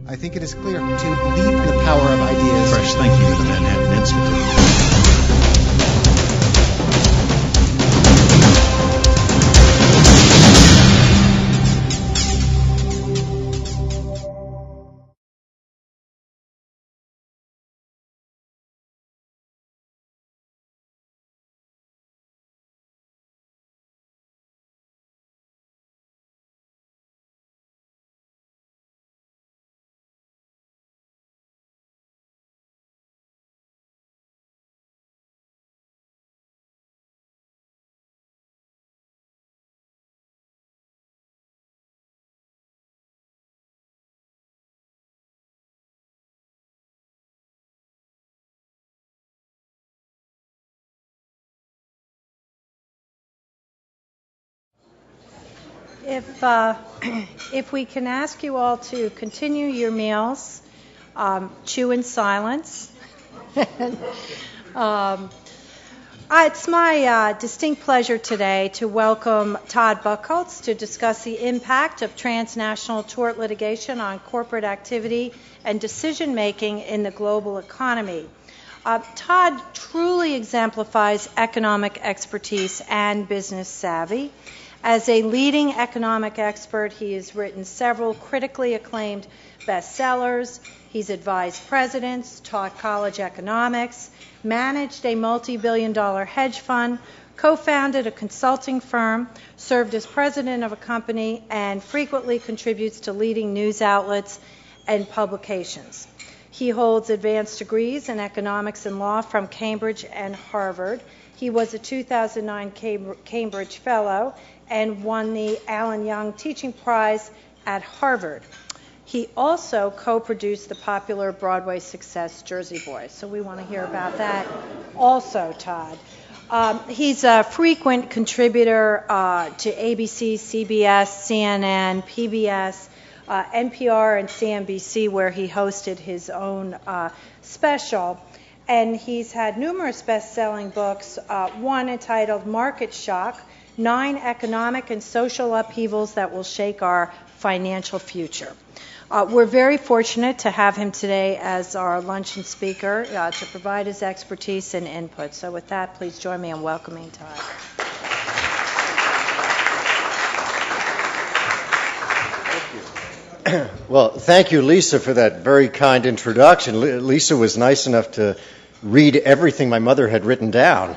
I think it is clear to believe in the power of ideas. Fresh thinking of the Manhattan Institute. If we can ask you all to continue your meals, chew in silence. It's my distinct pleasure today to welcome Todd Buchholz to discuss the impact of transnational tort litigation on corporate activity and decision-making in the global economy. Todd truly exemplifies economic expertise and business savvy. As a leading economic expert, he has written several critically acclaimed bestsellers. He's advised presidents, taught college economics, managed a multi-billion-dollar hedge fund, co-founded a consulting firm, served as president of a company, and frequently contributes to leading news outlets and publications. He holds advanced degrees in economics and law from Cambridge and Harvard. He was a 2009 Cambridge Fellow and won the Alan Young Teaching Prize at Harvard. He also co-produced the popular Broadway success Jersey Boys, so we want to hear about that also, Todd. He's a frequent contributor to ABC, CBS, CNN, PBS, NPR, and CNBC, where he hosted his own special. And he's had numerous best-selling books, one entitled Market Shock, 9 Economic and Social Upheavals That Will Shake Our Financial Future. We're very fortunate to have him today as our luncheon speaker to provide his expertise and input. So with that, please join me in welcoming Todd. Well, thank you, Lisa, for that very kind introduction. Lisa was nice enough to read everything my mother had written down,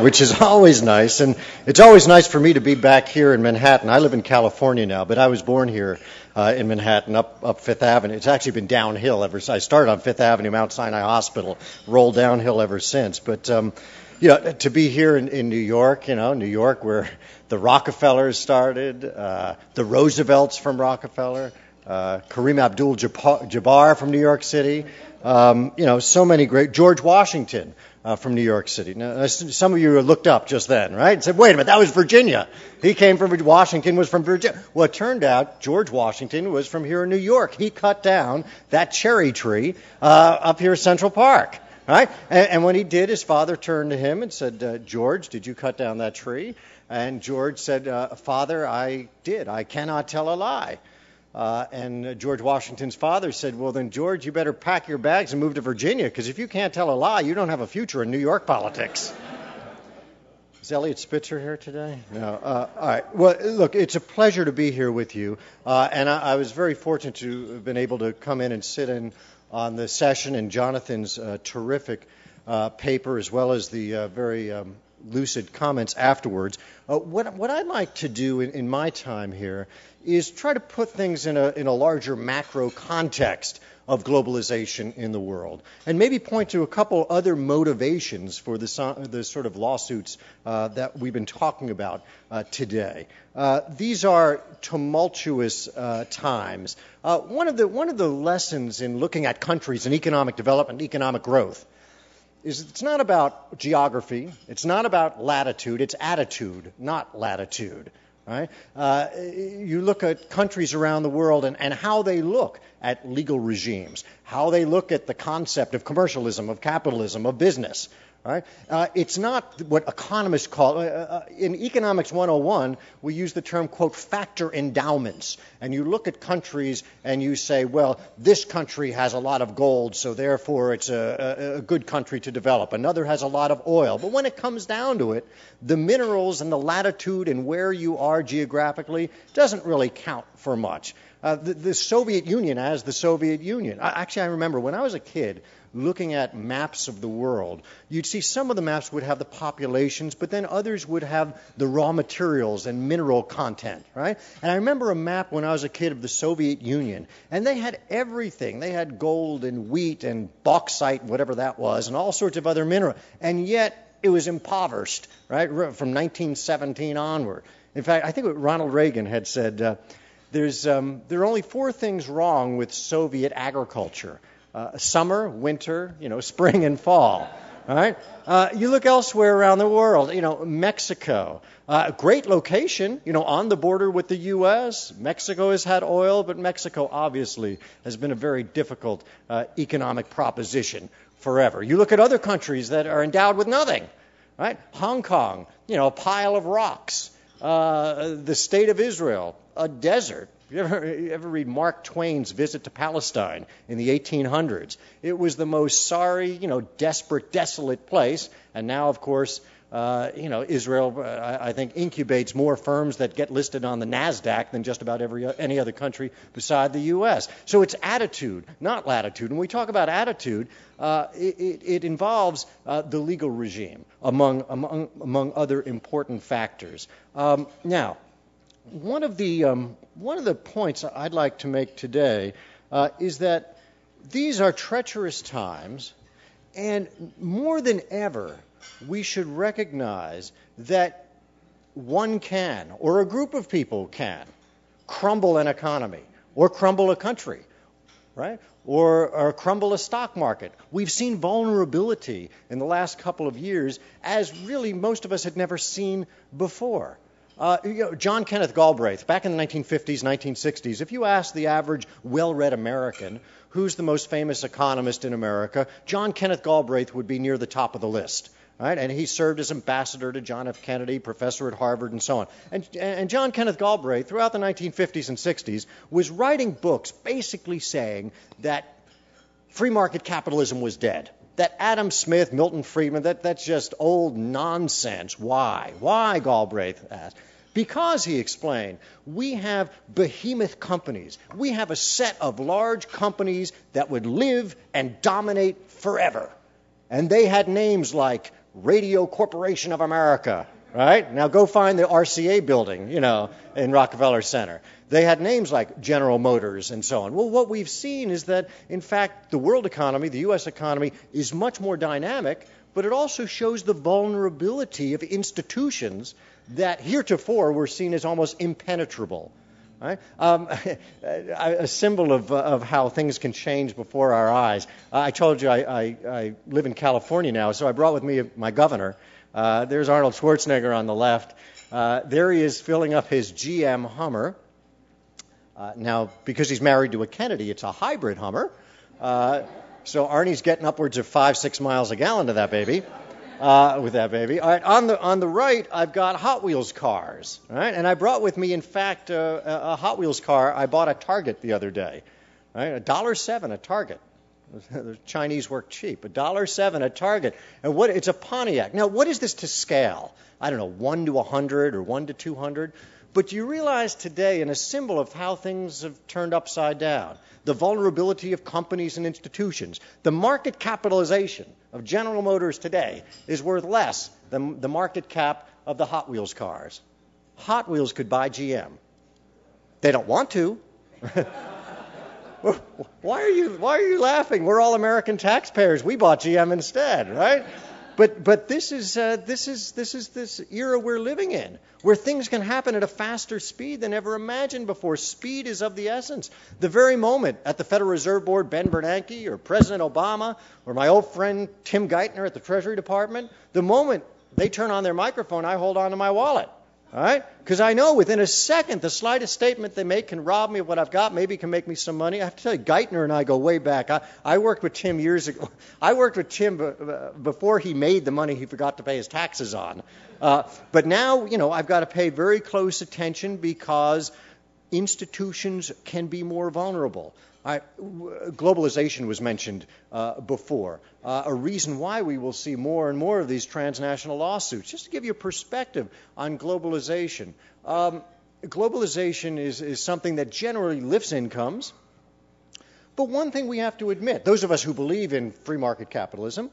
which is always nice. And it's always nice for me to be back here in Manhattan. I live in California now, but I was born here in Manhattan, up Fifth Avenue. It's actually been downhill ever since. I started on Fifth Avenue, Mount Sinai Hospital, rolled downhill ever since. But to be here in New York, New York where the Rockefellers started, the Roosevelts from Rockefeller, Kareem Abdul-Jabbar from New York City, so many great, George Washington from New York City. Now, some of you looked up just then, right, and said, wait a minute, that was Virginia. He came from, Washington was from Virginia. Well, it turned out George Washington was from here in New York. He cut down that cherry tree up here at Central Park, right? And when he did, his father turned to him and said, George, did you cut down that tree? And George said, Father, I did. I cannot tell a lie. And George Washington's father said, well, then, George, you better pack your bags and move to Virginia, because if you can't tell a lie, you don't have a future in New York politics. Is Elliot Spitzer here today? No. All right. Well, look, it's a pleasure to be here with you. And I was very fortunate to have been able to come in and sit in on the session and Jonathan's terrific paper, as well as the very lucid comments afterwards. What I'd like to do in my time here is try to put things in a larger macro context of globalization in the world, and maybe point to a couple other motivations for the sort of lawsuits that we've been talking about today. These are tumultuous times. One of the lessons in looking at countries and economic development, economic growth, is it's not about geography, it's not about latitude, it's attitude, not latitude. Right? You look at countries around the world and how they look at legal regimes, how they look at the concept of commercialism, of capitalism, of business. Right? It's not what economists call, in Economics 101, we use the term, quote, factor endowments. And you look at countries and you say, well, this country has a lot of gold, so therefore it's a good country to develop. Another has a lot of oil. But when it comes down to it, the minerals and the latitude and where you are geographically doesn't really count for much. The Soviet Union as the Soviet Union. Actually, I remember when I was a kid, looking at maps of the world, you'd see some of the maps would have the populations, but then others would have the raw materials and mineral content, right? And I remember a map when I was a kid of the Soviet Union, and they had everything. They had gold and wheat and bauxite, whatever that was, and all sorts of other minerals. And yet it was impoverished, right, from 1917 onward. In fact, I think what Ronald Reagan had said, there are only 4 things wrong with Soviet agriculture. Summer, winter, spring and fall. All right? You look elsewhere around the world, Mexico. Great location, on the border with the U.S. Mexico has had oil, but Mexico obviously has been a very difficult economic proposition forever. You look at other countries that are endowed with nothing, right? Hong Kong, a pile of rocks. The state of Israel, a desert. You ever read Mark Twain's Visit to Palestine in the 1800s? It was the most sorry, desperate, desolate place. And now, of course, Israel, I think, incubates more firms that get listed on the NASDAQ than just about any other country beside the U.S. So it's attitude, not latitude. When we talk about attitude, it involves the legal regime, among other important factors. Now, one of the points I'd like to make today is that these are treacherous times, and more than ever, we should recognize that one can, or a group of people can, crumble an economy, or crumble a country, right? Or crumble a stock market. We've seen vulnerability in the last couple of years as really most of us had never seen before. John Kenneth Galbraith, back in the 1950s, 1960s, if you ask the average well-read American who's the most famous economist in America, John Kenneth Galbraith would be near the top of the list. Right? And he served as ambassador to John F. Kennedy, professor at Harvard, and so on. And John Kenneth Galbraith, throughout the 1950s and 60s, was writing books basically saying that free market capitalism was dead. That Adam Smith, Milton Friedman, that's just old nonsense. Why? Why, Galbraith asked. Because, he explained, we have behemoth companies. We have a set of large companies that would live and dominate forever. And they had names like Radio Corporation of America, right? Now go find the RCA building, in Rockefeller Center. They had names like General Motors and so on. Well, what we've seen is that, in fact, the world economy, the U.S. economy, is much more dynamic, but it also shows the vulnerability of institutions that heretofore were seen as almost impenetrable. Right? A symbol of how things can change before our eyes. I told you I live in California now, so I brought with me my governor. There's Arnold Schwarzenegger on the left. There he is filling up his GM Hummer. Now, because he's married to a Kennedy, it's a hybrid Hummer. So Arnie's getting upwards of 5-6 miles a gallon to that baby. With that baby. All right, on the right, I've got Hot Wheels cars. All right, and I brought with me, in fact, a Hot Wheels car I bought at Target the other day. All right, $1.07 at Target. The Chinese work cheap. $1.07 at Target. And it's a Pontiac. Now, what is this to scale? I don't know, 1 to 100 or 1 to 200? But you realize today, and a symbol of how things have turned upside down, the vulnerability of companies and institutions, the market capitalization of General Motors today is worth less than the market cap of the Hot Wheels cars. Hot Wheels could buy GM. They don't want to. Why are you laughing? We're all American taxpayers. We bought GM instead, right? But this is this era we're living in, where things can happen at a faster speed than ever imagined before. Speed is of the essence. The very moment at the Federal Reserve Board, Ben Bernanke or President Obama or my old friend Tim Geithner at the Treasury Department, the moment they turn on their microphone, I hold on to my wallet. All right? Because I know within a second, the slightest statement they make can rob me of what I've got, maybe can make me some money. I have to tell you, Geithner and I go way back. I worked with Tim years ago. I worked with Tim before he made the money he forgot to pay his taxes on. But now, I've got to pay very close attention because institutions can be more vulnerable. Globalization was mentioned before. A reason why we will see more and more of these transnational lawsuits. Just to give you a perspective on globalization. Globalization is something that generally lifts incomes. But one thing we have to admit, those of us who believe in free market capitalism,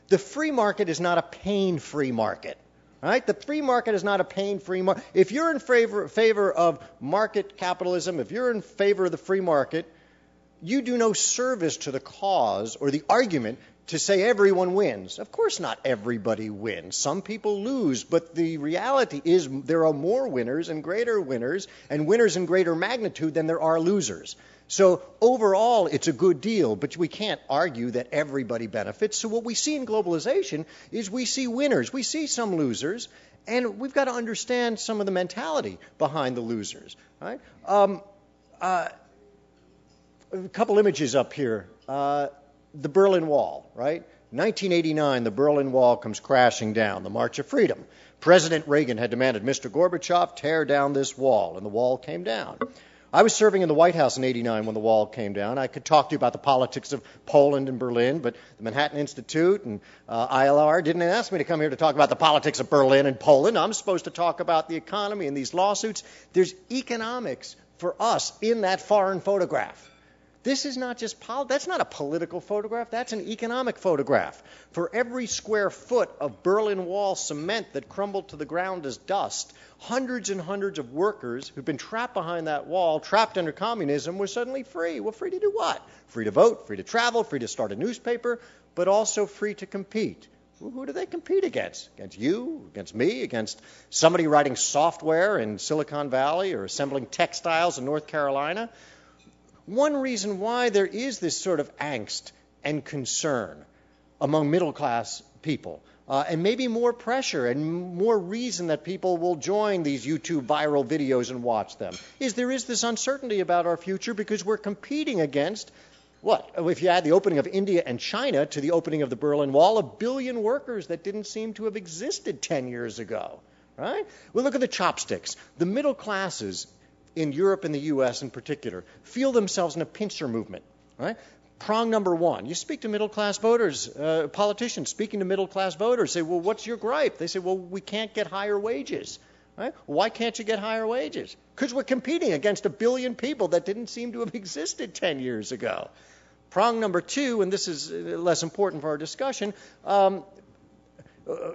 the free market is not a pain-free market. Right? The free market is not a pain-free market. If you're in favor of market capitalism, if you're in favor of the free market, you do no service to the cause or the argument to say everyone wins. Of course not everybody wins. Some people lose, but the reality is there are more winners and winners in greater magnitude than there are losers. So overall, it's a good deal, but we can't argue that everybody benefits. So what we see in globalization is we see winners, we see some losers, and we've got to understand some of the mentality behind the losers. Right? A couple images up here. The Berlin Wall, right? 1989, the Berlin Wall comes crashing down, the March of Freedom. President Reagan had demanded Mr. Gorbachev tear down this wall, and the wall came down. I was serving in the White House in 89 when the wall came down. I could talk to you about the politics of Poland and Berlin, but the Manhattan Institute and ILR didn't ask me to come here to talk about the politics of Berlin and Poland. I'm supposed to talk about the economy and these lawsuits. There's economics for us in that foreign photograph. This is not just that's not a political photograph. That's an economic photograph. For every square foot of Berlin Wall cement that crumbled to the ground as dust, hundreds and hundreds of workers who've been trapped behind that wall, trapped under communism, were suddenly free. Well, free to do what? Free to vote, free to travel, free to start a newspaper, but also free to compete. Well, who do they compete against? Against you? Against me? Against somebody writing software in Silicon Valley or assembling textiles in North Carolina? One reason why there is this sort of angst and concern among middle-class people, and maybe more pressure and more reason that people will join these YouTube viral videos and watch them, is there is this uncertainty about our future because we're competing against, what? If you add the opening of India and China to the opening of the Berlin Wall, 1 billion workers that didn't seem to have existed 10 years ago. Right? Well, look at the chopsticks. The middle classes in Europe and the U.S. in particular, feel themselves in a pincer movement. Right? Prong number one, you speak to middle-class voters, politicians speaking to middle-class voters, say, well, what's your gripe? They say, well, we can't get higher wages. Right? Why can't you get higher wages? Because we're competing against 1 billion people that didn't seem to have existed 10 years ago. Prong number two, and this is less important for our discussion,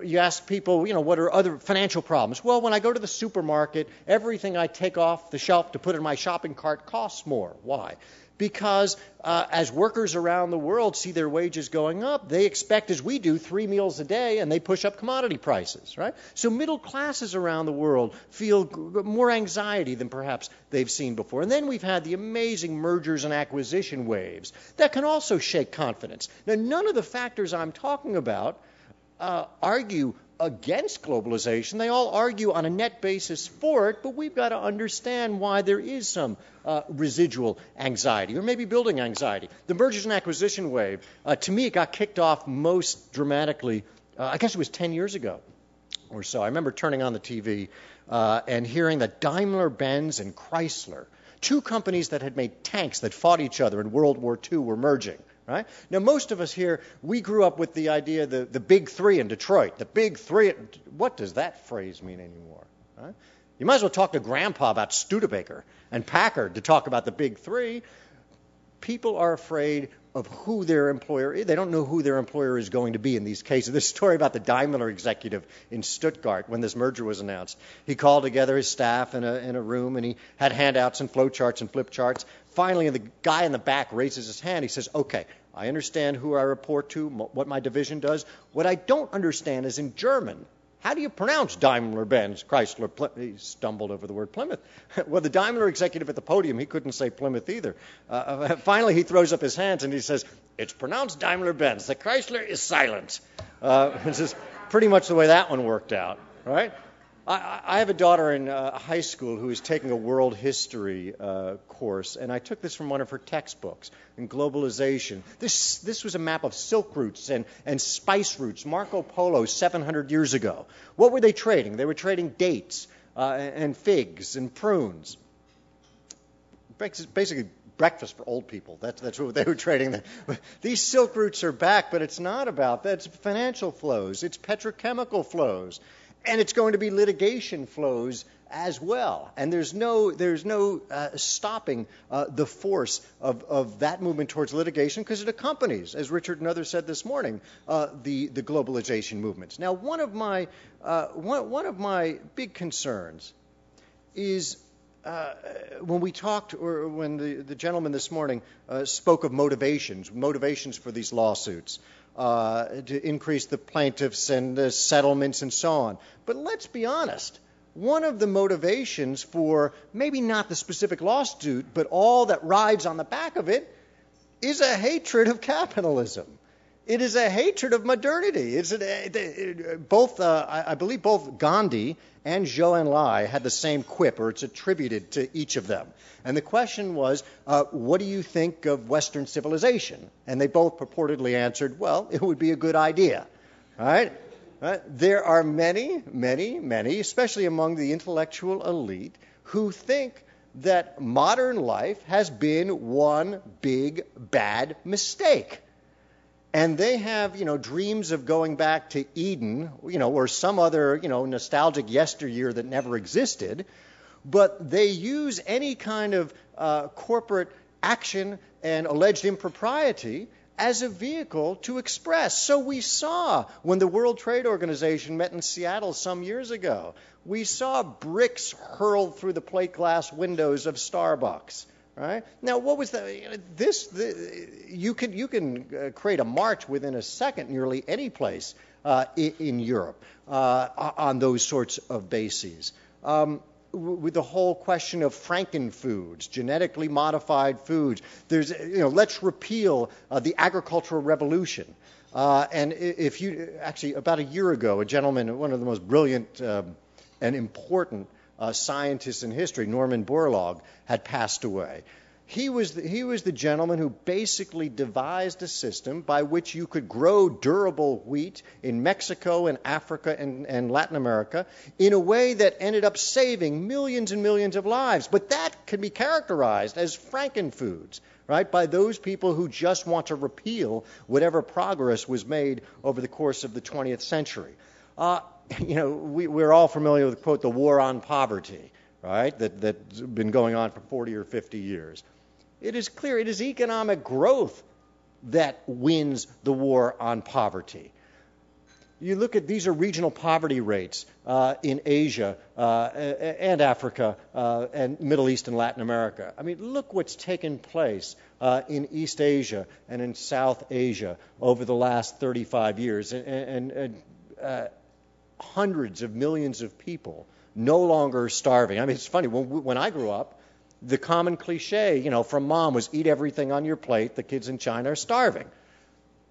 you ask people, what are other financial problems? Well, when I go to the supermarket, everything I take off the shelf to put in my shopping cart costs more. Why? Because as workers around the world see their wages going up, they expect, as we do, 3 meals a day, and they push up commodity prices, right? So middle classes around the world feel more anxiety than perhaps they've seen before. And then we've had the amazing mergers and acquisition waves that can also shake confidence. Now, none of the factors I'm talking about argue against globalization. They all argue on a net basis for it, but we've got to understand why there is some residual anxiety, or maybe building anxiety. The mergers and acquisition wave, to me, it got kicked off most dramatically, I guess it was 10 years ago or so. I remember turning on the TV and hearing that Daimler-Benz and Chrysler, two companies that had made tanks that fought each other in World War II, were merging. Right? Now, most of us here, we grew up with the idea, the big three in Detroit. The big three, what does that phrase mean anymore? Right? You might as well talk to Grandpa about Studebaker and Packard to talk about the big three. People are afraid of who their employer is. They don't know who their employer is going to be in these cases. This story about the Daimler executive in Stuttgart when this merger was announced. He called together his staff in a room, and he had handouts and flow charts and flip charts. Finally, the guy in the back raises his hand. He says, okay, I understand who I report to, what my division does. What I don't understand is in German, how do you pronounce Daimler-Benz, Chrysler, Plymouth? He stumbled over the word Plymouth. Well, the Daimler executive at the podium, he couldn't say Plymouth either. Finally, he throws up his hands and he says, it's pronounced Daimler-Benz. The Chrysler is silent. This is pretty much the way that one worked out, right? I have a daughter in high school who is taking a world history course, and I took this from one of her textbooks in globalization. This was a map of silk routes and spice routes, Marco Polo 700 years ago. What were they trading? They were trading dates and figs and prunes. Basically, breakfast for old people. That's what they were trading. These silk routes are back, but it's not about that. It's financial flows. It's petrochemical flows. And it's going to be litigation flows as well. And there's no stopping the force of that movement towards litigation because it accompanies, as Richard and others said this morning, the globalization movements. Now, one of my big concerns is when we talked, or when the gentleman this morning spoke of motivations for these lawsuits, to increase the plaintiffs and the settlements and so on. But let's be honest. One of the motivations for maybe not the specific lawsuit, but all that rides on the back of it, is a hatred of capitalism. It is a hatred of modernity. I believe both Gandhi and Zhou Enlai had the same quip, or it's attributed to each of them. And the question was, what do you think of Western civilization? And they both purportedly answered, well, it would be a good idea. All right? There are many, especially among the intellectual elite, who think that modern life has been one big, bad mistake. And they have, dreams of going back to Eden, or some other, nostalgic yesteryear that never existed. But they use any kind of corporate action and alleged impropriety as a vehicle to express. So we saw when the World Trade Organization met in Seattle some years ago, we saw bricks hurled through the plate glass windows of Starbucks. Right? Now, what was you can create a march within a second nearly any place in Europe on those sorts of bases. With the whole question of frankenfoods, genetically modified foods, let's repeal the agricultural revolution. And if you actually, about a year ago, a gentleman, one of the most brilliant and important scientists in history, Norman Borlaug, had passed away. He was the gentleman who basically devised a system by which you could grow durable wheat in Mexico and Africa and Latin America in a way that ended up saving millions and millions of lives. But that can be characterized as frankenfoods, right, by those people who just want to repeal whatever progress was made over the course of the 20th century. We're all familiar with, quote, the war on poverty, right, that's been going on for 40 or 50 years. It is clear it is economic growth that wins the war on poverty. You look at, these are regional poverty rates in Asia and Africa and Middle East and Latin America. I mean, look what's taken place in East Asia and in South Asia over the last 35 years. And hundreds of millions of people no longer starving. I mean, it's funny, when I grew up, the common cliche, from mom was eat everything on your plate. The kids in China are starving,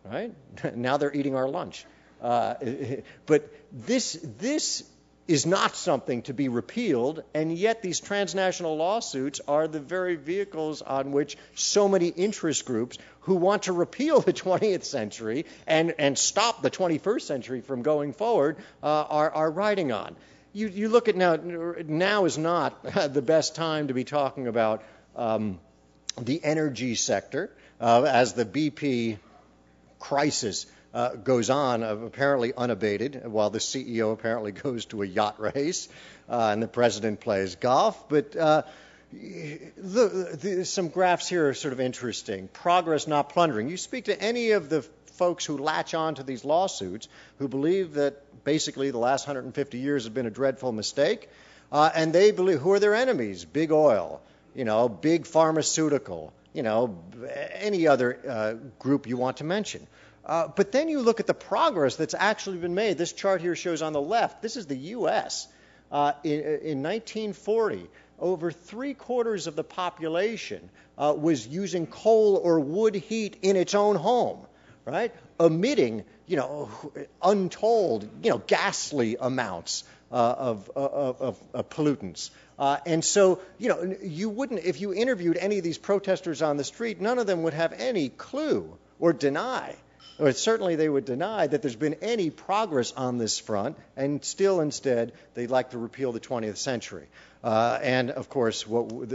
right? Now they're eating our lunch. But this is not something to be repealed, and yet these transnational lawsuits are the very vehicles on which so many interest groups who want to repeal the 20th century and stop the 21st century from going forward are riding on. You look at now is not the best time to be talking about the energy sector as the BP crisis goes on, apparently unabated, while the CEO apparently goes to a yacht race and the president plays golf. But some graphs here are sort of interesting. Progress, not plundering. You speak to any of the folks who latch on to these lawsuits, who believe that basically the last 150 years have been a dreadful mistake, and they believe, who are their enemies? Big oil, big pharmaceutical, any other group you want to mention. But then you look at the progress that's actually been made. This chart here shows on the left, this is the U.S. In 1940, over 3/4 of the population was using coal or wood heat in its own home, right? Emitting, untold, ghastly amounts pollutants. And so, you wouldn't, if you interviewed any of these protesters on the street, none of them would have any clue or deny, or certainly they would deny that there's been any progress on this front, and still instead they'd like to repeal the 20th century. And, of course,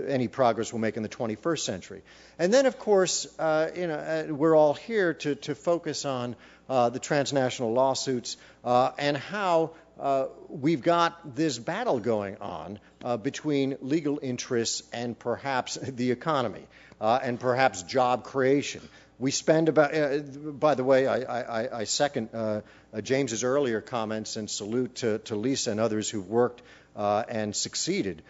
any progress we'll make in the 21st century. And then, of course, we're all here to focus on the transnational lawsuits and how we've got this battle going on between legal interests and perhaps the economy and perhaps job creation. We spend about, by the way, I second James's earlier comments and salute to Lisa and others who've worked and succeeded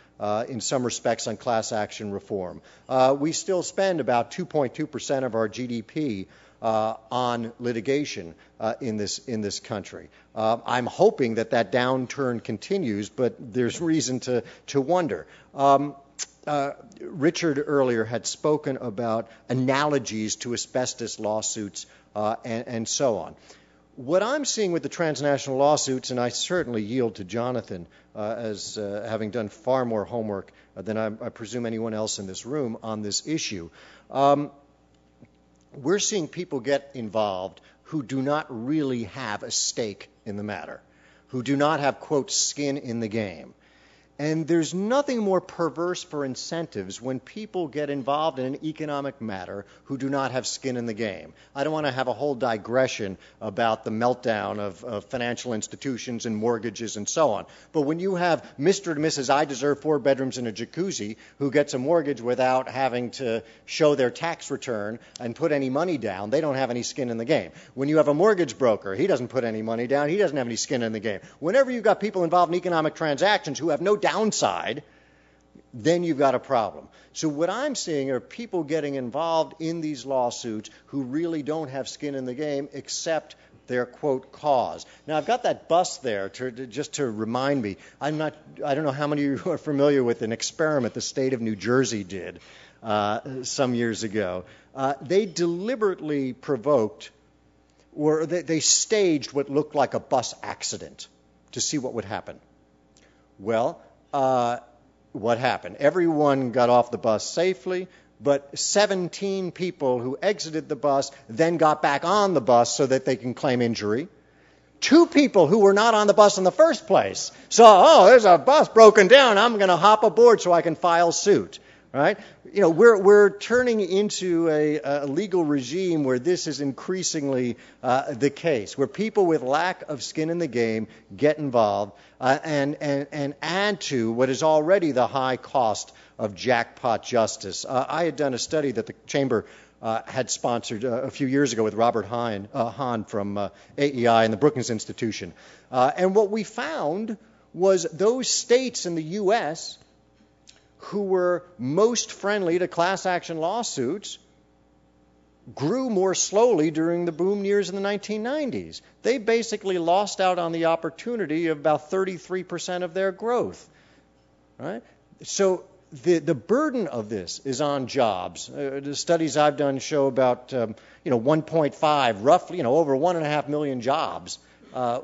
in some respects on class action reform. We still spend about 2.2% of our GDP on litigation in this country. I'm hoping that downturn continues, but there's reason to wonder. Richard earlier had spoken about analogies to asbestos lawsuits and so on. What I'm seeing with the transnational lawsuits, and I certainly yield to Jonathan as having done far more homework than I presume anyone else in this room on this issue, we're seeing people get involved who do not really have a stake in the matter, who do not have, quote, skin in the game. And there's nothing more perverse for incentives when people get involved in an economic matter who do not have skin in the game. I don't want to have a whole digression about the meltdown of financial institutions and mortgages and so on. But when you have Mr. and Mrs. I deserve 4 bedrooms and a jacuzzi who gets a mortgage without having to show their tax return and put any money down, they don't have any skin in the game. When you have a mortgage broker, he doesn't put any money down, he doesn't have any skin in the game. Whenever you've got people involved in economic transactions who have no downside, then you've got a problem. So what I'm seeing are people getting involved in these lawsuits who really don't have skin in the game except their, quote, cause. Now, I've got that bus there just to remind me. I don't know how many of you are familiar with an experiment the state of New Jersey did some years ago. They deliberately provoked, or they staged what looked like a bus accident to see what would happen. Well, what happened? Everyone got off the bus safely, but 17 people who exited the bus then got back on the bus so that they can claim injury. 2 people who were not on the bus in the first place saw, there's a bus broken down, I'm going to hop aboard so I can file suit. Right? We're turning into a legal regime where this is increasingly the case, where people with lack of skin in the game get involved and add to what is already the high cost of jackpot justice. I had done a study that the Chamber had sponsored a few years ago with Robert Hahn from AEI and the Brookings Institution. And what we found was those states in the U.S. who were most friendly to class action lawsuits grew more slowly during the boom years in the 1990s. They basically lost out on the opportunity of about 33% of their growth. Right? So the burden of this is on jobs. The studies I've done show about 1.5, roughly, over 1.5 million jobs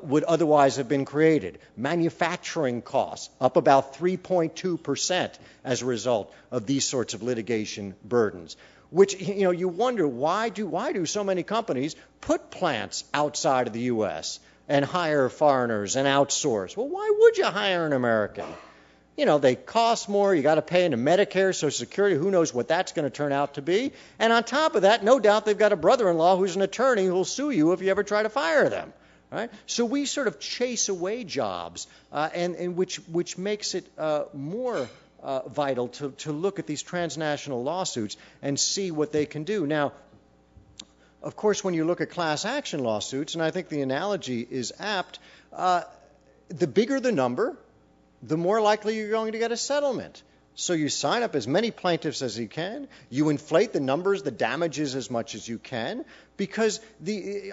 would otherwise have been created. Manufacturing costs up about 3.2% as a result of these sorts of litigation burdens. Which, you wonder, why do so many companies put plants outside of the U.S. and hire foreigners and outsource? Well, why would you hire an American? They cost more, you got to pay into Medicare, Social Security, who knows what that's going to turn out to be. And on top of that, no doubt they've got a brother-in-law who's an attorney who will sue you if you ever try to fire them. Right? So we sort of chase away jobs, and which makes it more vital to look at these transnational lawsuits and see what they can do. Now, of course, when you look at class action lawsuits, and I think the analogy is apt, the bigger the number, the more likely you're going to get a settlement. So you sign up as many plaintiffs as you can. You inflate the numbers, the damages as much as you can, because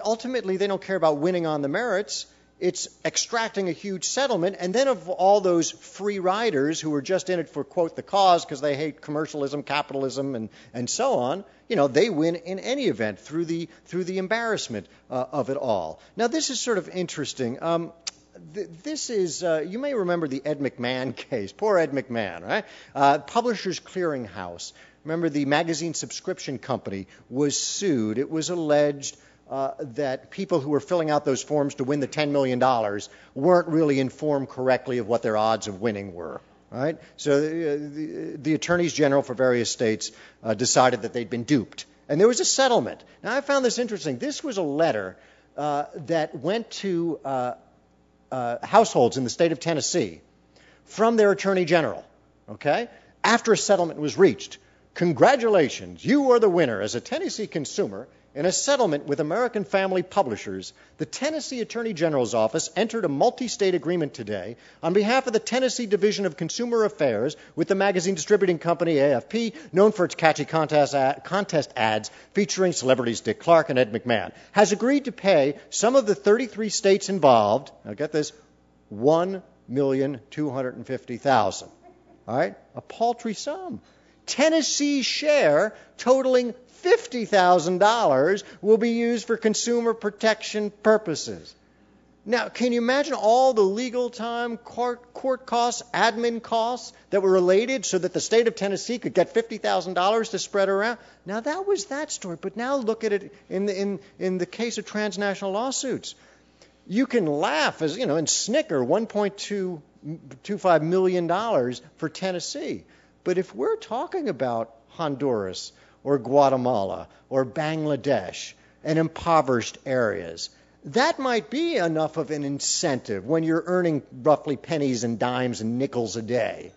ultimately they don't care about winning on the merits. It's extracting a huge settlement, and then of all those free riders who are just in it for, quote, the cause because they hate commercialism, capitalism, and so on, they win in any event through the embarrassment of it all. Now, this is sort of interesting. This is, you may remember the Ed McMahon case. Poor Ed McMahon, right? Publishers Clearinghouse. Remember, the magazine subscription company was sued. It was alleged that people who were filling out those forms to win the $10 million weren't really informed correctly of what their odds of winning were. Right? So the attorneys general for various states decided that they'd been duped. And there was a settlement. Now, I found this interesting. This was a letter that went to households in the state of Tennessee from their attorney general, okay, after a settlement was reached. Congratulations, you are the winner. As a Tennessee consumer, in a settlement with American Family Publishers, the Tennessee Attorney General's office entered a multi-state agreement today on behalf of the Tennessee Division of Consumer Affairs with the magazine distributing company AFP, known for its catchy contest ads featuring celebrities Dick Clark and Ed McMahon, has agreed to pay some of the 33 states involved, now get this, $1,250,000. All right? A paltry sum. Tennessee's share, totaling $50,000, will be used for consumer protection purposes. Now, can you imagine all the legal time, court costs, admin costs that were related so that the state of Tennessee could get $50,000 to spread around? Now, that was that story. But now look at it in the case of transnational lawsuits. You can laugh and snicker $1.25 million for Tennessee. But if we're talking about Honduras or Guatemala or Bangladesh and impoverished areas, that might be enough of an incentive when you're earning roughly pennies and dimes and nickels a day.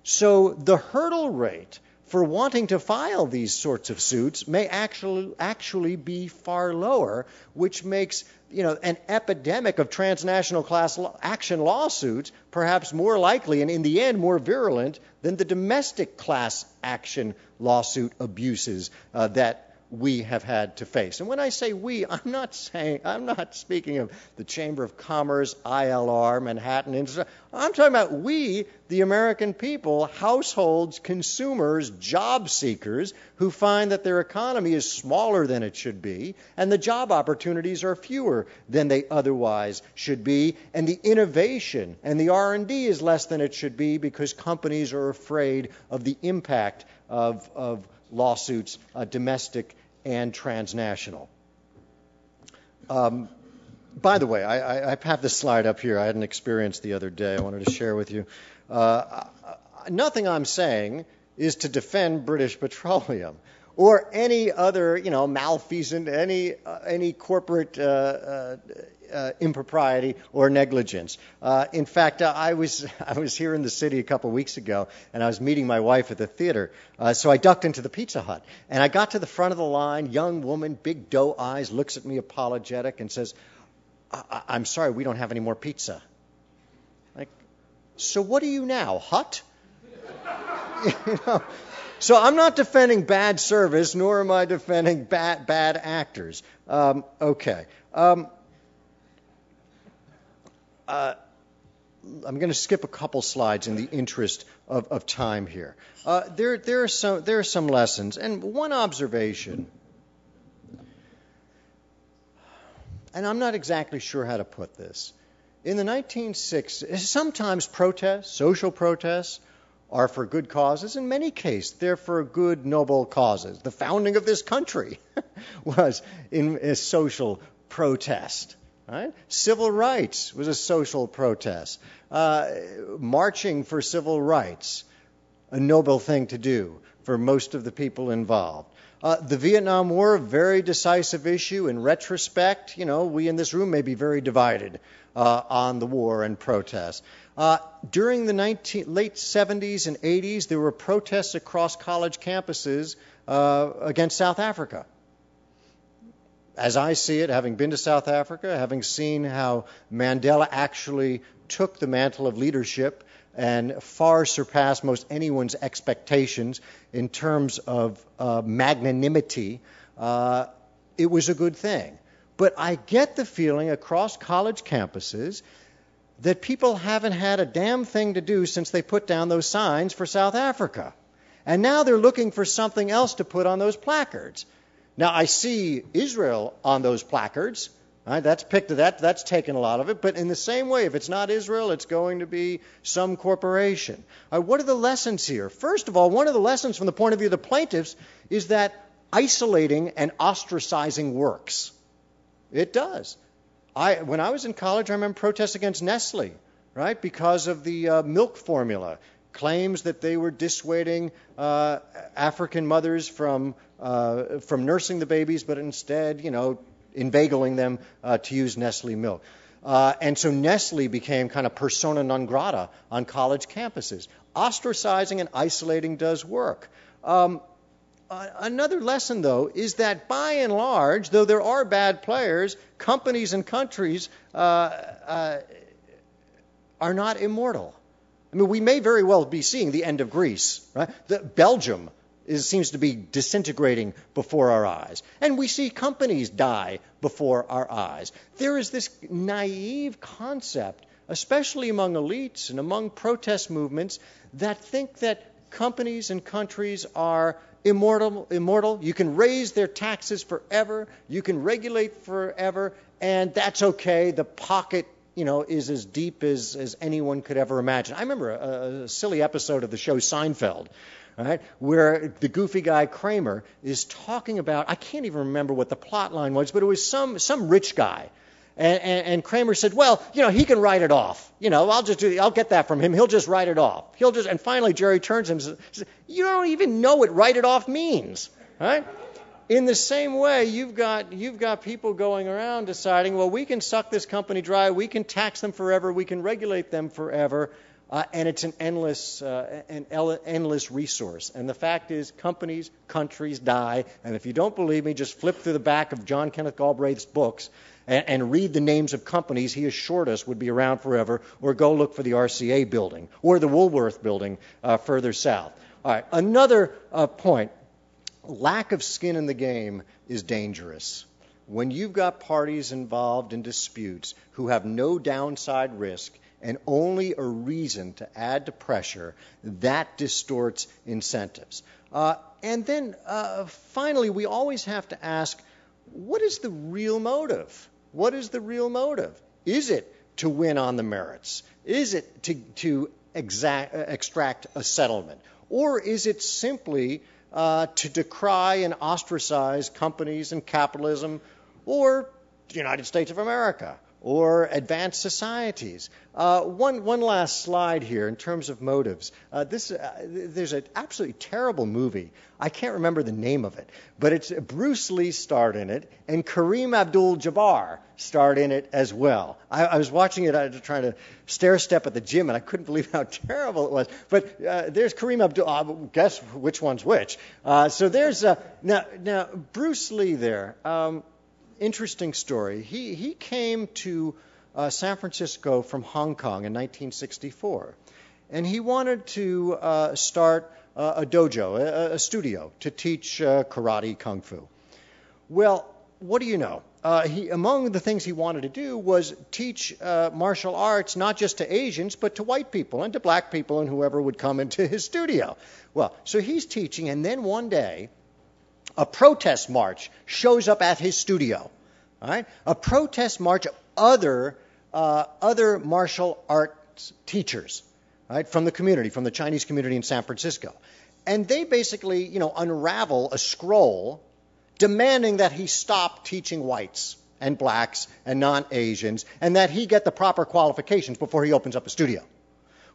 So the hurdle rate for wanting to file these sorts of suits may actually be far lower, which makes an epidemic of transnational class action lawsuits perhaps more likely and in the end more virulent than the domestic class action lawsuit abuses that we have had to face. And when I say we, I'm not speaking of the Chamber of Commerce, ILR, Manhattan Institute. I'm talking about we, the American people, households, consumers, job seekers who find that their economy is smaller than it should be and the job opportunities are fewer than they otherwise should be, and the innovation and the R&D is less than it should be because companies are afraid of the impact of lawsuits, domestic and transnational. By the way, I have this slide up here. I had an experience the other day I wanted to share with you. Nothing I'm saying is to defend British Petroleum or any other, malfeasance, any corporate impropriety or negligence. In fact, I was here in the city a couple weeks ago, and I was meeting my wife at the theater. So I ducked into the Pizza Hut, and I got to the front of the line. Young woman, big doe eyes, looks at me apologetic and says, "I'm sorry, we don't have any more pizza." Like, so what are you now, Hut? So I'm not defending bad service, nor am I defending bad actors. Okay. I'm going to skip a couple slides in the interest of time here. There are some lessons, and one observation, and I'm not exactly sure how to put this. In the 1960s, sometimes protests, social protests, are for good causes. In many cases, they're for good, noble causes. The founding of this country was in a social protest. Right? Civil rights was a social protest. Marching for civil rights, a noble thing to do for most of the people involved. The Vietnam War, a very decisive issue. In retrospect, we in this room may be very divided on the war and protests. During the late 70s and 80s, there were protests across college campuses against South Africa. As I see it, having been to South Africa, having seen how Mandela actually took the mantle of leadership and far surpassed most anyone's expectations in terms of magnanimity, it was a good thing. But I get the feeling across college campuses that people haven't had a damn thing to do since they put down those signs for South Africa. And now they're looking for something else to put on those placards. Now, I see Israel on those placards, All right, that's taken a lot of it. But in the same way, if it's not Israel, it's going to be some corporation. All right, what are the lessons here? First of all, one of the lessons from the point of view of the plaintiffs is that isolating and ostracizing works. It does. When I was in college, I remember protests against Nestle, right, because of the milk formula. Claims that they were dissuading African mothers from nursing the babies, but instead, inveigling them to use Nestle milk. And so Nestle became kind of persona non grata on college campuses. Ostracizing and isolating does work. Another lesson, though, is that by and large, though there are bad players, companies and countries are not immortal. I mean, we may very well be seeing the end of Greece, right? Belgium seems to be disintegrating before our eyes. And we see companies die before our eyes. There is this naive concept, especially among elites and among protest movements, that think that companies and countries are immortal. You can raise their taxes forever. You can regulate forever. And that's okay. The pocket is as deep as anyone could ever imagine. I remember a silly episode of the show Seinfeld, right, where the goofy guy Kramer is talking about, I can't even remember what the plot line was, but it was some rich guy. And Kramer said, well, he can write it off. I'll get that from him. He'll just write it off. And finally Jerry turns to him and says, you don't even know what write it off means, right? In the same way, you've got people going around deciding, well, we can suck this company dry, we can tax them forever, we can regulate them forever, and it's an endless resource. And the fact is, companies, countries die. And if you don't believe me, just flip through the back of John Kenneth Galbraith's books and read the names of companies he assured us would be around forever, or go look for the RCA building or the Woolworth building further south. All right, another point. Lack of skin in the game is dangerous. When you've got parties involved in disputes who have no downside risk and only a reason to add to pressure, that distorts incentives. And then finally, we always have to ask, what is the real motive? What is the real motive? Is it to win on the merits? Is it to extract a settlement? Or is it simply to decry and ostracize companies and capitalism, or the United States of America, or advanced societies? One last slide here in terms of motives. There's an absolutely terrible movie. I can't remember the name of it, but Bruce Lee starred in it, and Kareem Abdul-Jabbar starred in it as well. I was watching it, I was trying to stair-step at the gym, and I couldn't believe how terrible it was. But there's Kareem Abdul. Guess which one's which. So there's now Bruce Lee there. Interesting story. He came to San Francisco from Hong Kong in 1964, and he wanted to start a dojo, a studio, to teach karate, kung fu. Well, what do you know? Among the things he wanted to do was teach martial arts not just to Asians, but to white people and to black people and whoever would come into his studio. Well, so he's teaching, and then one day, a protest march shows up at his studio. All right? A protest march of other martial arts teachers, right, from the community, from the Chinese community in San Francisco. And they basically, unravel a scroll demanding that he stop teaching whites and blacks and non-Asians, and that he get the proper qualifications before he opens up a studio.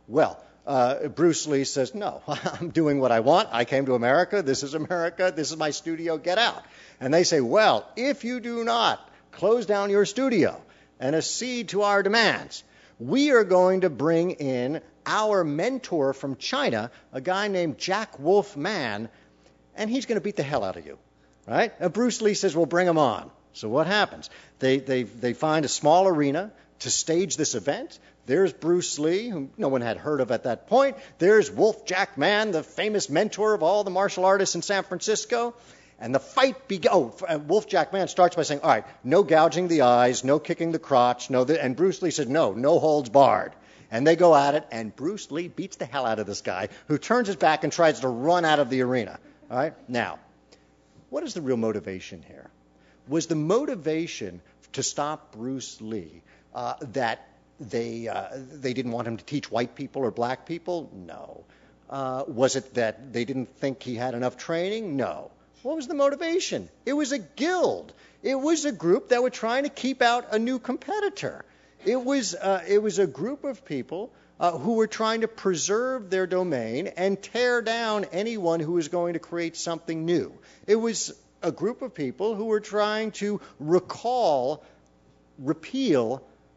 Well, Bruce Lee says, no, I'm doing what I want. I came to America. This is my studio. Get out. And they say, well, if you do not close down your studio and accede to our demands, we are going to bring in our mentor from China, a guy named Jack Wolf Mann, and he's going to beat the hell out of you. Right? And Bruce Lee says, well, bring him on. So what happens? They find a small arena to stage this event. There's Bruce Lee, whom no one had heard of at that point. There's Wolf Jack Mann, the famous mentor of all the martial artists in San Francisco. And the fight Wolf Jack Mann starts by saying, all right, no gouging the eyes, no kicking the crotch, and Bruce Lee said, no holds barred. And they go at it, and Bruce Lee beats the hell out of this guy, who turns his back and tries to run out of the arena. All right? Now, what is the real motivation here? Was the motivation to stop Bruce Lee that they didn't want him to teach white people or black people? No. Was it that they didn't think he had enough training? No. What was the motivation? It was a guild. It was a group that were trying to keep out a new competitor. It was a group of people who were trying to preserve their domain and tear down anyone who was going to create something new. It was a group of people who were trying to repeal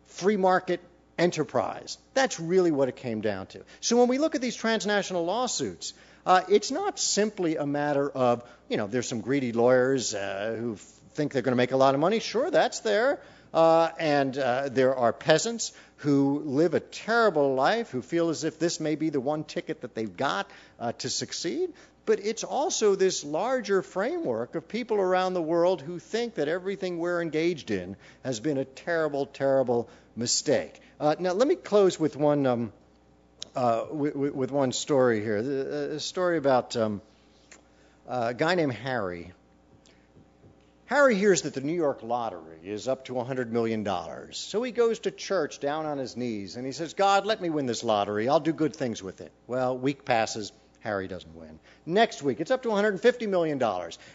free market enterprise. That's really what it came down to. So when we look at these transnational lawsuits, it's not simply a matter of, there's some greedy lawyers who think they're going to make a lot of money. Sure, that's there. And there are peasants who live a terrible life, who feel as if this may be the one ticket that they've got to succeed. But it's also this larger framework of people around the world who think that everything we're engaged in has been a terrible, terrible mistake. Now, let me close with one with one story here. A story about a guy named Harry. Harry hears that the New York lottery is up to $100 million. So he goes to church down on his knees and he says, God, let me win this lottery. I'll do good things with it. Well, week passes. Harry doesn't win. Next week, it's up to $150 million.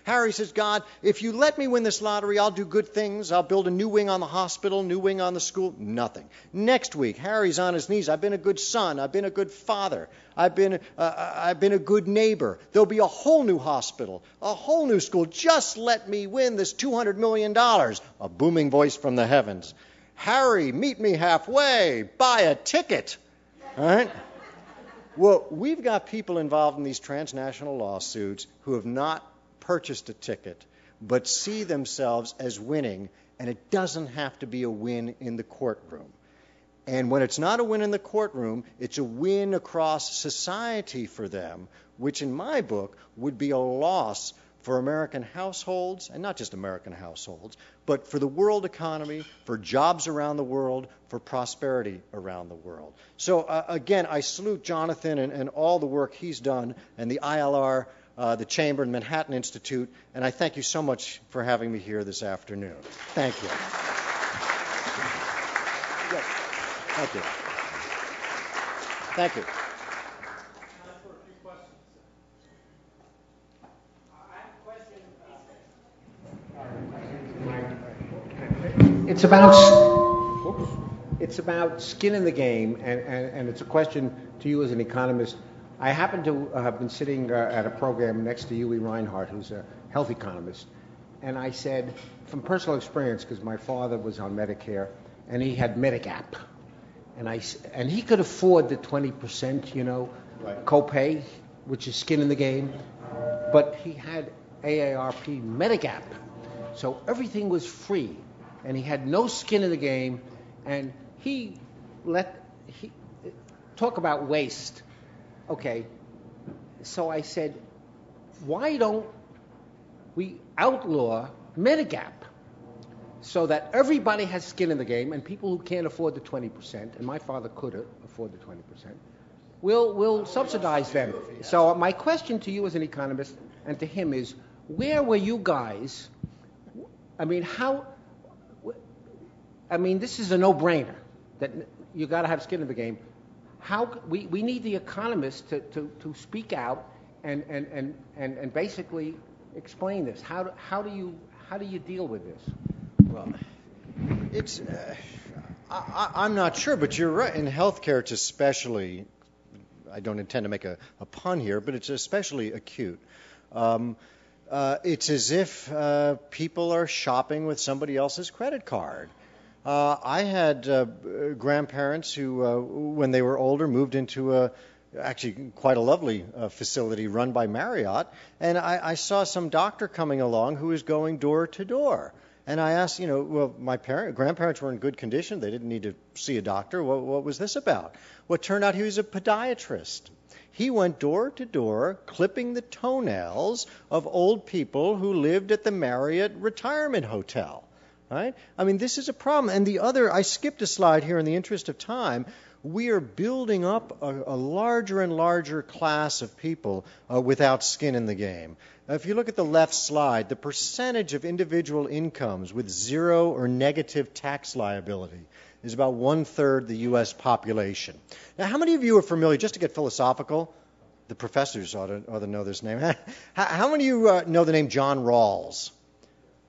Harry says, God, if you let me win this lottery, I'll do good things. I'll build a new wing on the hospital, new wing on the school. Nothing. Next week, Harry's on his knees. I've been a good son. I've been a good father. I've been a good neighbor. There'll be a whole new hospital, a whole new school. Just let me win this $200 million. A booming voice from the heavens. Harry, meet me halfway. Buy a ticket. All right? Well, we've got people involved in these transnational lawsuits who have not purchased a ticket, but see themselves as winning, and it doesn't have to be a win in the courtroom. And when it's not a win in the courtroom, it's a win across society for them, which in my book would be a loss for American households, and not just American households, but for the world economy, for jobs around the world, for prosperity around the world. So again, I salute Jonathan and all the work he's done, and the ILR, the Chamber and Manhattan Institute, and I thank you so much for having me here this afternoon. Thank you. Yes. Thank you. Thank you. It's about skin in the game, and it's a question to you as an economist. I happen to have been sitting at a program next to Yui Reinhardt, who's a health economist, and I said, from personal experience, because my father was on Medicare, and he had Medigap, and he could afford the 20%, right, copay, which is skin in the game, but he had AARP Medigap, so everything was free. And he had no skin in the game, and he talk about waste. Okay, so I said, why don't we outlaw Medigap so that everybody has skin in the game, and people who can't afford the 20%, and my father could afford the 20%, we'll subsidize them. So my question to you as an economist and to him is, where were you guys? This is a no-brainer that you got to have skin in the game. We need the economists to speak out and basically explain this. How do you deal with this? Well, it's I'm not sure, but you're right. In healthcare, it's especially. I don't intend to make a pun here, but it's especially acute. It's as if people are shopping with somebody else's credit card. I had grandparents who, when they were older, moved into actually quite a lovely facility run by Marriott, and I saw some doctor coming along who was going door to door. And I asked, my grandparents were in good condition. They didn't need to see a doctor. What was this about? Well, it turned out he was a podiatrist. He went door to door clipping the toenails of old people who lived at the Marriott retirement hotel. Right? This is a problem. And the other, I skipped a slide here in the interest of time. we are building up a larger and larger class of people without skin in the game. If you look at the left slide, the percentage of individual incomes with zero or negative tax liability is about 1/3 the U.S. population. Now, how many of you are familiar, just to get philosophical, the professors ought to know this name. How many of you know the name John Rawls?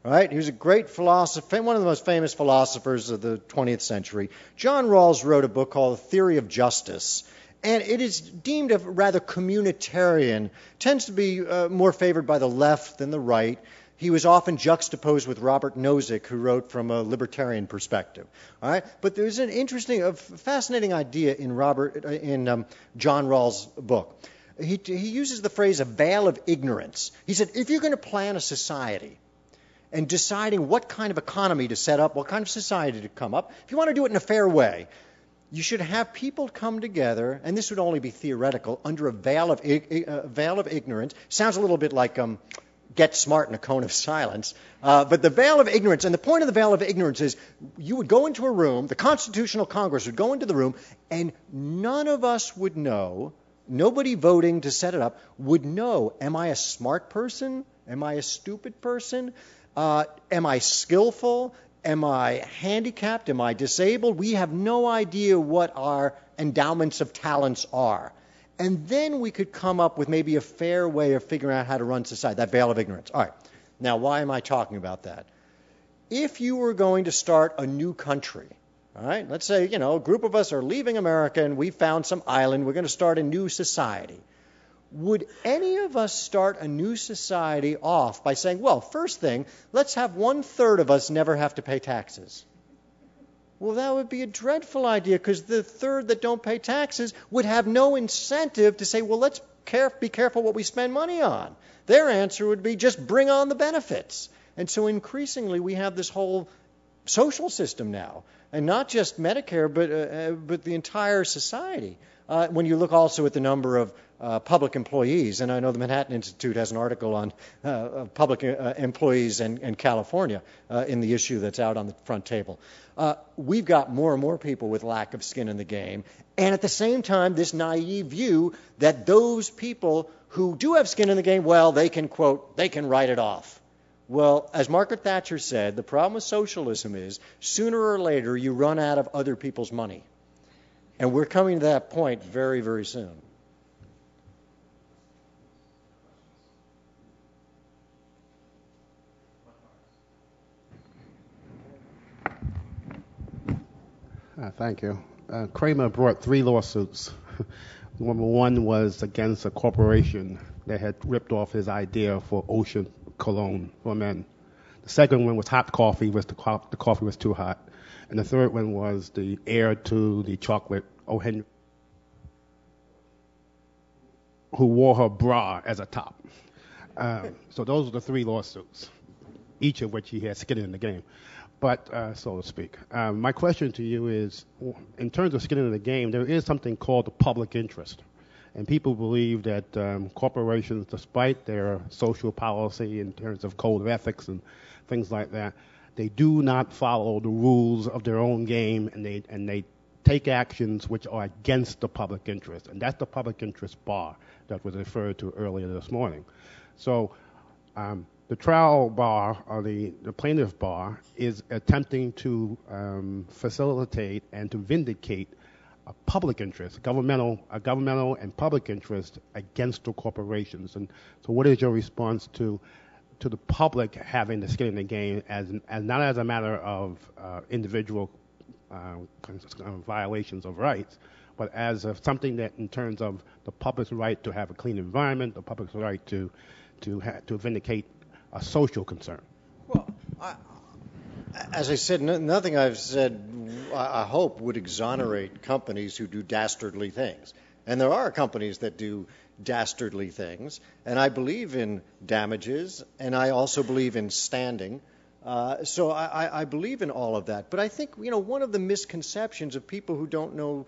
Right? He was a great philosopher, one of the most famous philosophers of the 20th century. John Rawls wrote a book called The Theory of Justice, and it is deemed a rather communitarian, tends to be more favored by the left than the right. He was often juxtaposed with Robert Nozick, who wrote from a libertarian perspective. All right? But there's an interesting, fascinating idea in John Rawls' book. He uses the phrase a veil of ignorance. He said, if you're going to plan a society, and deciding what kind of economy to set up, what kind of society to come up, if you want to do it in a fair way, you should have people come together, and this would only be theoretical, under a veil of ignorance. Sounds a little bit like Get Smart in a Cone of Silence. But the veil of ignorance, and the point of the veil of ignorance is you would go into a room, the Constitutional Congress would go into the room, and none of us would know, nobody voting to set it up would know, am I a smart person? Am I a stupid person? Am I skillful? Am I handicapped? Am I disabled? We have no idea what our endowments of talents are. And then we could come up with maybe a fair way of figuring out how to run society, that veil of ignorance. All right. Now, why am I talking about that? If you were going to start a new country, all right, let's say, a group of us are leaving America and we found some island, we're going to start a new society. Would any of us start a new society off by saying, well, first thing, let's have 1/3 of us never have to pay taxes? Well, that would be a dreadful idea, because the third that don't pay taxes would have no incentive to say, well, let's be careful what we spend money on. Their answer would be just bring on the benefits. And so increasingly we have this whole social system now, and not just Medicare, but the entire society. When you look also at the number of public employees, and I know the Manhattan Institute has an article on public employees in California in the issue that's out on the front table. We've got more and more people with lack of skin in the game, and at the same time, this naive view that those people who do have skin in the game, well, they can, quote, they can write it off. Well, as Margaret Thatcher said, the problem with socialism is sooner or later you run out of other people's money. And we're coming to that point very, very soon. Thank you. Kramer brought 3 lawsuits. Number 1 was against a corporation that had ripped off his idea for ocean cologne for men. The second one was hot coffee, the coffee was too hot. And the third one was the heir to the chocolate, O. Henry, who wore her bra as a top. So those were the 3 lawsuits, each of which he had skin in the game, but so to speak. My question to you is, in terms of skin in the game, there is something called the public interest. And people believe that corporations, despite their social policy in terms of code of ethics and things like that, they do not follow the rules of their own game, and they take actions which are against the public interest. And that's the public interest bar that was referred to earlier this morning. So the trial bar, or the plaintiff bar, is attempting to facilitate and to vindicate a public interest, a governmental and public interest against the corporations. And so what is your response to the public having the skin in the game, as not as a matter of individual violations of rights, but as of something that, in terms of the public's right to have a clean environment, the public's right to vindicate a social concern? Well, as I said, nothing I've said, I hope, would exonerate companies who do dastardly things. And there are companies that do dastardly things, and I believe in damages, and I also believe in standing. So I believe in all of that. But I think, one of the misconceptions of people who don't know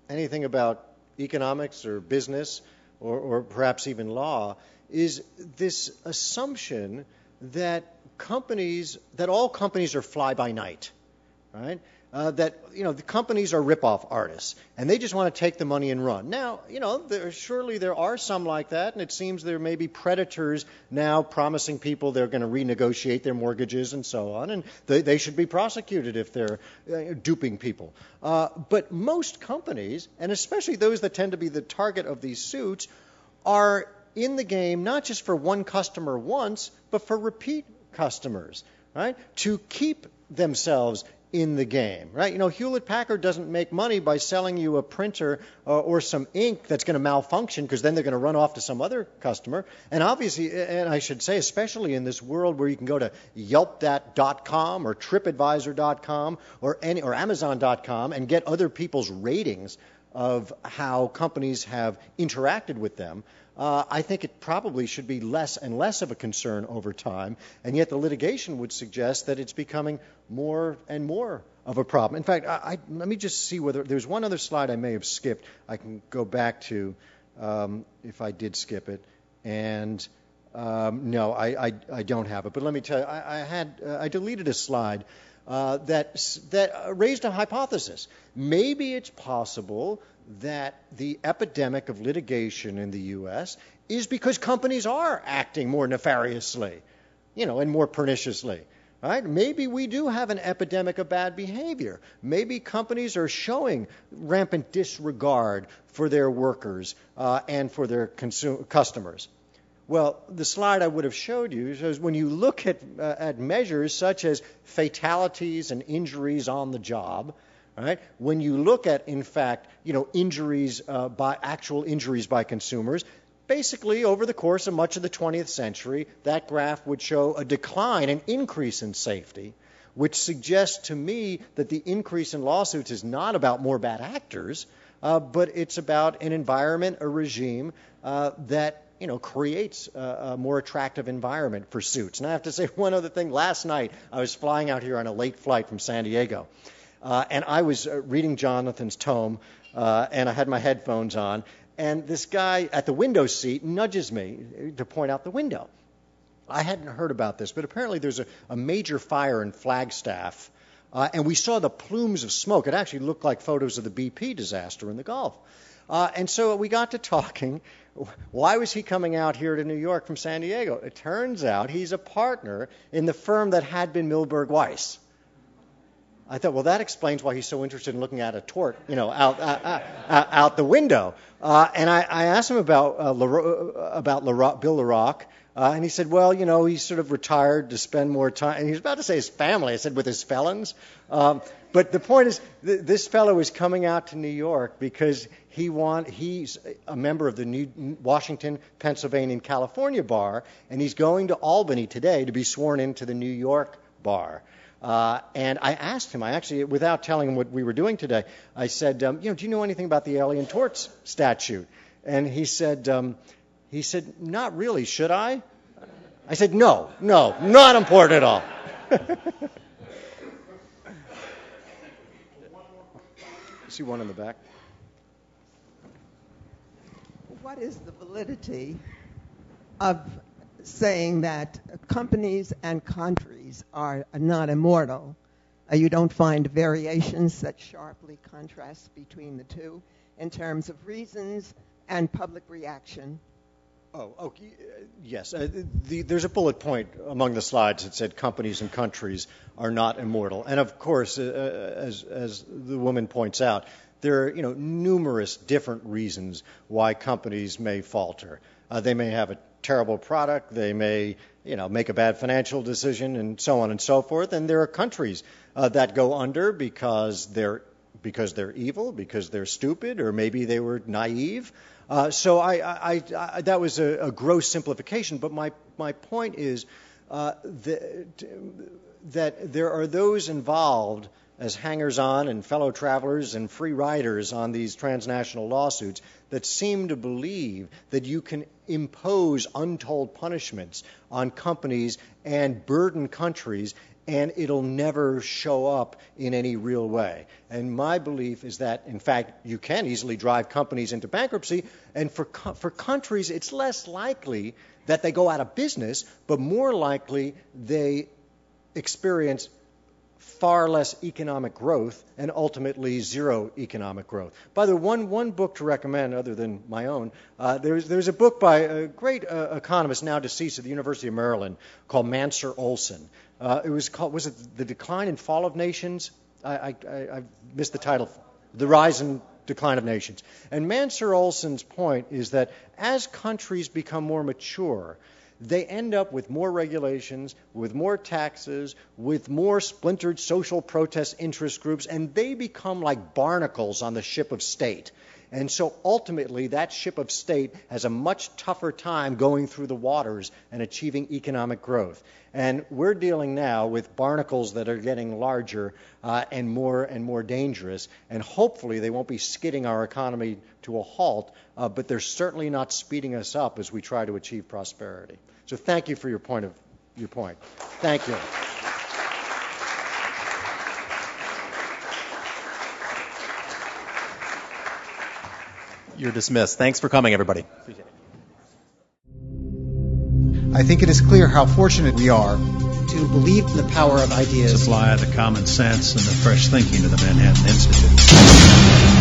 anything about economics or business or perhaps even law is this assumption that all companies are fly by night, right? that, the companies are rip-off artists, and they just want to take the money and run. Now, surely there are some like that, and it seems there may be predators now promising people they're going to renegotiate their mortgages and so on, and they should be prosecuted if they're duping people. But most companies, and especially those that tend to be the target of these suits, are in the game not just for one customer once, but for repeat customers, right? To keep themselves in the game, right? Hewlett-Packard doesn't make money by selling you a printer or some ink that's going to malfunction, because then they're going to run off to some other customer. And obviously, and I should say, especially in this world where you can go to Yelp.com or TripAdvisor.com or Amazon.com and get other people's ratings of how companies have interacted with them, I think it probably should be less and less of a concern over time, and yet the litigation would suggest that it's becoming more and more of a problem. In fact, let me just see whether there's one other slide I may have skipped. I can go back to if I did skip it, and no, I don't have it. But let me tell you, I deleted a slide that raised a hypothesis. Maybe it's possible that the epidemic of litigation in the U.S. is because companies are acting more nefariously, and more perniciously. Right? Maybe we do have an epidemic of bad behavior. Maybe companies are showing rampant disregard for their workers and for their customers. Well, the slide I would have showed you shows when you look at measures such as fatalities and injuries on the job, right? When you look at, in fact, injuries actual injuries by consumers, basically over the course of much of the 20th century, that graph would show a decline, an increase in safety, which suggests to me that the increase in lawsuits is not about more bad actors, but it's about an environment, a regime that creates a more attractive environment for suits. And I have to say one other thing. Last night, I was flying out here on a late flight from San Diego, and I was reading Jonathan's tome, and I had my headphones on, and this guy at the window seat nudges me to point out the window. I hadn't heard about this, but apparently there's a major fire in Flagstaff, and we saw the plumes of smoke. It actually looked like photos of the BP disaster in the Gulf. And so we got to talking. Why was he coming out here to New York from San Diego? It turns out he's a partner in the firm that had been Milberg Weiss. I thought, well, that explains why he's so interested in looking at a tort, out the window. And I asked him about Bill LaRock, and he said, well, he's sort of retired to spend more time. And he was about to say his family. I said, with his felons. But the point is, this fellow is coming out to New York because he's a member of the New Washington, Pennsylvania, and California bar, and he's going to Albany today to be sworn into the New York bar. And I asked him, without telling him what we were doing today, I said, do you know anything about the Alien Torts statute? And he said, not really. Should I? I said, no, not important at all. See one in the back. What is the validity of saying that companies and countries are not immortal? You don't find variations that sharply contrast between the two in terms of reasons and public reaction? Yes. There's a bullet point among the slides that said companies and countries are not immortal. And of course, as the woman points out, there are numerous different reasons why companies may falter. They may have a terrible product. They may make a bad financial decision, and so on and so forth. And there are countries that go under because they're evil, because they're stupid, or maybe they were naive. So that was a gross simplification. But my point is that there are those involved as hangers-on and fellow travelers and free riders on these transnational lawsuits that seem to believe that you can impose untold punishments on companies and burden countries, and it'll never show up in any real way. And my belief is that, in fact, you can easily drive companies into bankruptcy, and for countries, it's less likely that they go out of business, but more likely they experience far less economic growth and ultimately zero economic growth. By the way, one book to recommend other than my own, there's a book by a great economist now deceased at the University of Maryland called Mansur Olson. It was called, was it The Decline and Fall of Nations? I missed the title. The Rise and Decline of Nations. And Mansur Olson's point is that as countries become more mature, they end up with more regulations, with more taxes, with more splintered social protest interest groups, and they become like barnacles on the ship of state. And so ultimately, that ship of state has a much tougher time going through the waters and achieving economic growth. And we're dealing now with barnacles that are getting larger and more dangerous. And hopefully, they won't be skidding our economy to a halt, but they're certainly not speeding us up as we try to achieve prosperity. So thank you for your point. Thank you. You're dismissed. Thanks for coming, everybody. I think it is clear how fortunate we are to believe in the power of ideas. Supply the common sense and the fresh thinking of the Manhattan Institute.